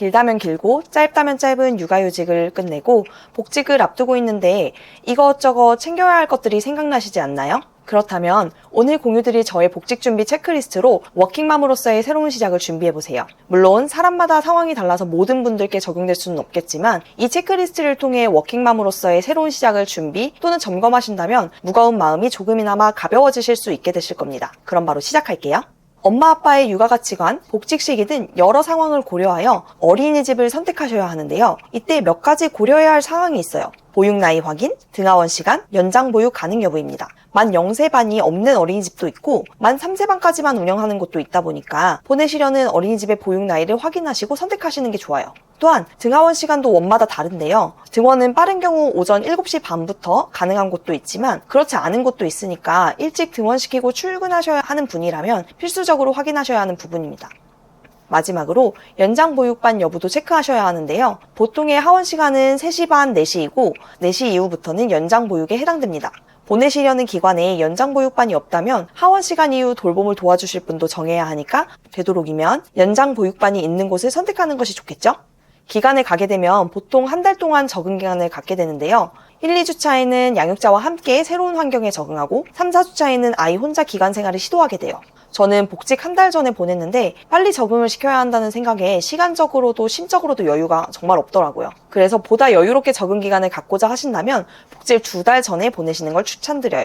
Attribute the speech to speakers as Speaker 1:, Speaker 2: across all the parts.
Speaker 1: 길다면 길고 짧다면 짧은 육아휴직을 끝내고 복직을 앞두고 있는데 이것저것 챙겨야 할 것들이 생각나시지 않나요? 그렇다면 오늘 공유드릴 저의 복직 준비 체크리스트로 워킹맘으로서의 새로운 시작을 준비해보세요. 물론 사람마다 상황이 달라서 모든 분들께 적용될 수는 없겠지만 이 체크리스트를 통해 워킹맘으로서의 새로운 시작을 준비 또는 점검하신다면 무거운 마음이 조금이나마 가벼워지실 수 있게 되실 겁니다. 그럼 바로 시작할게요. 엄마 아빠의 육아 가치관, 복직 시기 등 여러 상황을 고려하여 어린이집을 선택하셔야 하는데요. 이때 몇 가지 고려해야 할 상황이 있어요. 보육 나이 확인, 등하원 시간, 연장 보육 가능 여부입니다. 만 0세반이 없는 어린이집도 있고 만 3세반까지만 운영하는 곳도 있다 보니까 보내시려는 어린이집의 보육 나이를 확인하시고 선택하시는 게 좋아요. 또한 등하원 시간도 원마다 다른데요. 등원은 빠른 경우 오전 7시 반부터 가능한 곳도 있지만 그렇지 않은 곳도 있으니까 일찍 등원시키고 출근하셔야 하는 분이라면 필수적으로 확인하셔야 하는 부분입니다. 마지막으로 연장 보육반 여부도 체크하셔야 하는데요. 보통의 하원 시간은 3시 반, 4시이고 4시 이후부터는 연장 보육에 해당됩니다. 보내시려는 기관에 연장 보육반이 없다면 하원 시간 이후 돌봄을 도와주실 분도 정해야 하니까 되도록이면 연장 보육반이 있는 곳을 선택하는 것이 좋겠죠? 기간에 가게 되면 보통 한 달 동안 적응 기간을 갖게 되는데요. 1, 2주차에는 양육자와 함께 새로운 환경에 적응하고 3, 4주차에는 아이 혼자 기간 생활을 시도하게 돼요. 저는 복직 한 달 전에 보냈는데 빨리 적응을 시켜야 한다는 생각에 시간적으로도 심적으로도 여유가 정말 없더라고요. 그래서 보다 여유롭게 적응 기간을 갖고자 하신다면 복직을 2달 전에 보내시는 걸 추천드려요.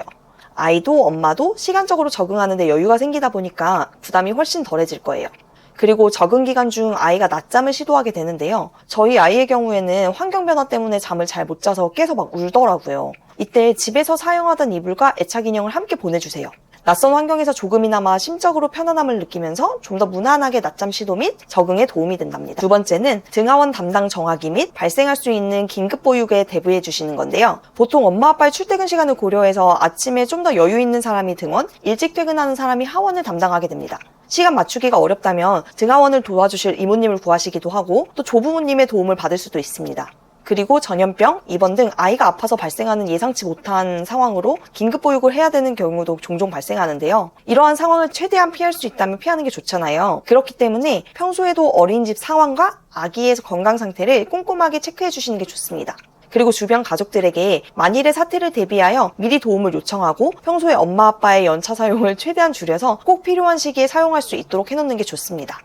Speaker 1: 아이도 엄마도 시간적으로 적응하는 데 여유가 생기다 보니까 부담이 훨씬 덜해질 거예요. 그리고 적응 기간 중 아이가 낮잠을 시도하게 되는데요. 저희 아이의 경우에는 환경 변화 때문에 잠을 잘 못 자서 깨서 막 울더라고요. 이때 집에서 사용하던 이불과 애착 인형을 함께 보내주세요. 낯선 환경에서 조금이나마 심적으로 편안함을 느끼면서 좀 더 무난하게 낮잠 시도 및 적응에 도움이 된답니다. 두 번째는 등하원 담당 정하기 및 발생할 수 있는 긴급 보육에 대비해 주시는 건데요. 보통 엄마 아빠의 출퇴근 시간을 고려해서 아침에 좀 더 여유 있는 사람이 등원, 일찍 퇴근하는 사람이 하원을 담당하게 됩니다. 시간 맞추기가 어렵다면 등하원을 도와주실 이모님을 구하시기도 하고 또 조부모님의 도움을 받을 수도 있습니다. 그리고 전염병, 입원 등 아이가 아파서 발생하는 예상치 못한 상황으로 긴급보육을 해야 되는 경우도 종종 발생하는데요. 이러한 상황을 최대한 피할 수 있다면 피하는 게 좋잖아요. 그렇기 때문에 평소에도 어린이집 상황과 아기의 건강 상태를 꼼꼼하게 체크해 주시는 게 좋습니다. 그리고 주변 가족들에게 만일의 사태를 대비하여 미리 도움을 요청하고 평소에 엄마 아빠의 연차 사용을 최대한 줄여서 꼭 필요한 시기에 사용할 수 있도록 해놓는 게 좋습니다.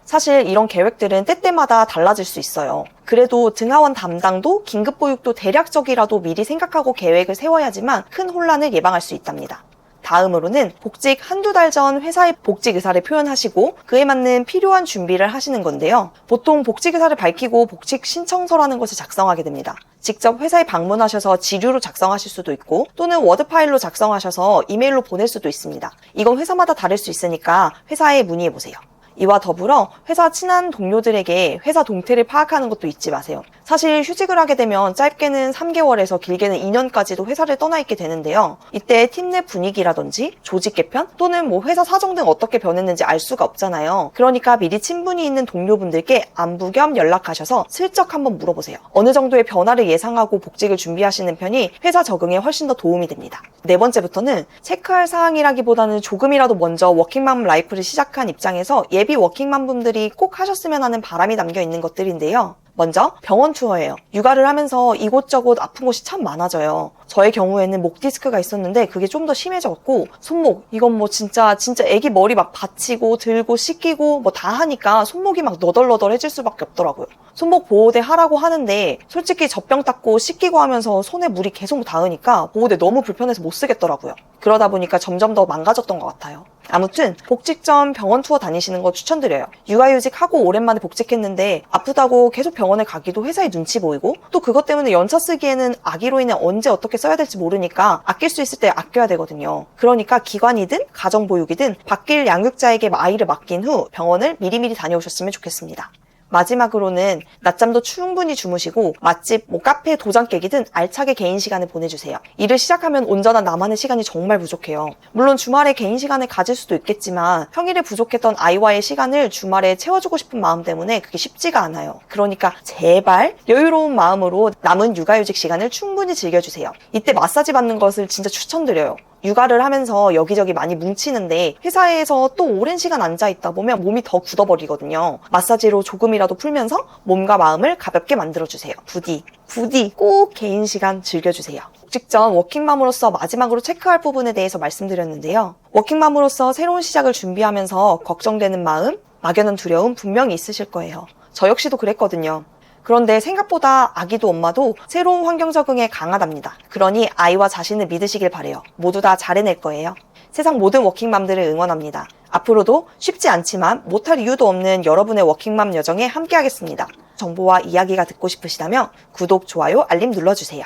Speaker 1: 사실 이런 계획들은 때때마다 달라질 수 있어요. 그래도 등하원 담당도 긴급보육도 대략적이라도 미리 생각하고 계획을 세워야지만 큰 혼란을 예방할 수 있답니다. 다음으로는 복직 한두 달 전 회사에 복직 의사를 표현하시고 그에 맞는 필요한 준비를 하시는 건데요. 보통 복직 의사를 밝히고 복직 신청서라는 것을 작성하게 됩니다. 직접 회사에 방문하셔서 지류로 작성하실 수도 있고 또는 워드 파일로 작성하셔서 이메일로 보낼 수도 있습니다. 이건 회사마다 다를 수 있으니까 회사에 문의해보세요. 이와 더불어 회사 친한 동료들에게 회사 동태를 파악하는 것도 잊지 마세요. 사실 휴직을 하게 되면 짧게는 3개월에서 길게는 2년까지도 회사를 떠나 있게 되는데요. 이때 팀 내 분위기라든지 조직 개편 또는 회사 사정 등 어떻게 변했는지 알 수가 없잖아요. 그러니까 미리 친분이 있는 동료분들께 안부 겸 연락하셔서 슬쩍 한번 물어보세요. 어느 정도의 변화를 예상하고 복직을 준비하시는 편이 회사 적응에 훨씬 더 도움이 됩니다. 네 번째부터는 체크할 사항이라기보다는 조금이라도 먼저 워킹맘 라이프를 시작한 입장에서 예비 워킹맘 분들이 꼭 하셨으면 하는 바람이 담겨 있는 것들인데요. 먼저 병원 투어예요. 육아를 하면서 이곳저곳 아픈 곳이 참 많아져요. 저의 경우에는 목 디스크가 있었는데 그게 좀 더 심해졌고 손목 이건 진짜 애기 머리 막 받치고 들고 씻기고 다 하니까 손목이 막 너덜너덜해질 수밖에 없더라고요. 손목 보호대 하라고 하는데 솔직히 젖병 닦고 씻기고 하면서 손에 물이 계속 닿으니까 보호대 너무 불편해서 못 쓰겠더라고요. 그러다 보니까 점점 더 망가졌던 것 같아요. 아무튼 복직 전 병원 투어 다니시는 거 추천드려요. 육아휴직하고 오랜만에 복직했는데 아프다고 계속 병원에 가기도 회사에 눈치 보이고 또 그것 때문에 연차 쓰기에는 아기로 인해 언제 어떻게 써야 될지 모르니까 아낄 수 있을 때 아껴야 되거든요. 그러니까 기관이든 가정보육이든 바뀔 양육자에게 아이를 맡긴 후 병원을 미리미리 다녀오셨으면 좋겠습니다. 마지막으로는 낮잠도 충분히 주무시고 맛집, 카페, 도장 깨기든 알차게 개인 시간을 보내주세요. 일을 시작하면 온전한 나만의 시간이 정말 부족해요. 물론 주말에 개인 시간을 가질 수도 있겠지만 평일에 부족했던 아이와의 시간을 주말에 채워주고 싶은 마음 때문에 그게 쉽지가 않아요. 그러니까 제발 여유로운 마음으로 남은 육아휴직 시간을 충분히 즐겨주세요. 이때 마사지 받는 것을 진짜 추천드려요. 육아를 하면서 여기저기 많이 뭉치는데 회사에서 또 오랜 시간 앉아있다 보면 몸이 더 굳어버리거든요. 마사지로 조금이라도 풀면서 몸과 마음을 가볍게 만들어주세요. 부디 꼭 개인 시간 즐겨주세요. 복직 전 워킹맘으로서 마지막으로 체크할 부분에 대해서 말씀드렸는데요. 워킹맘으로서 새로운 시작을 준비하면서 걱정되는 마음, 막연한 두려움 분명히 있으실 거예요. 저 역시도 그랬거든요. 그런데 생각보다 아기도 엄마도 새로운 환경 적응에 강하답니다. 그러니 아이와 자신을 믿으시길 바래요. 모두 다 잘해낼 거예요. 세상 모든 워킹맘들을 응원합니다. 앞으로도 쉽지 않지만 못할 이유도 없는 여러분의 워킹맘 여정에 함께하겠습니다. 정보와 이야기가 듣고 싶으시다면 구독, 좋아요, 알림 눌러주세요.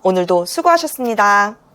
Speaker 1: 오늘도 수고하셨습니다.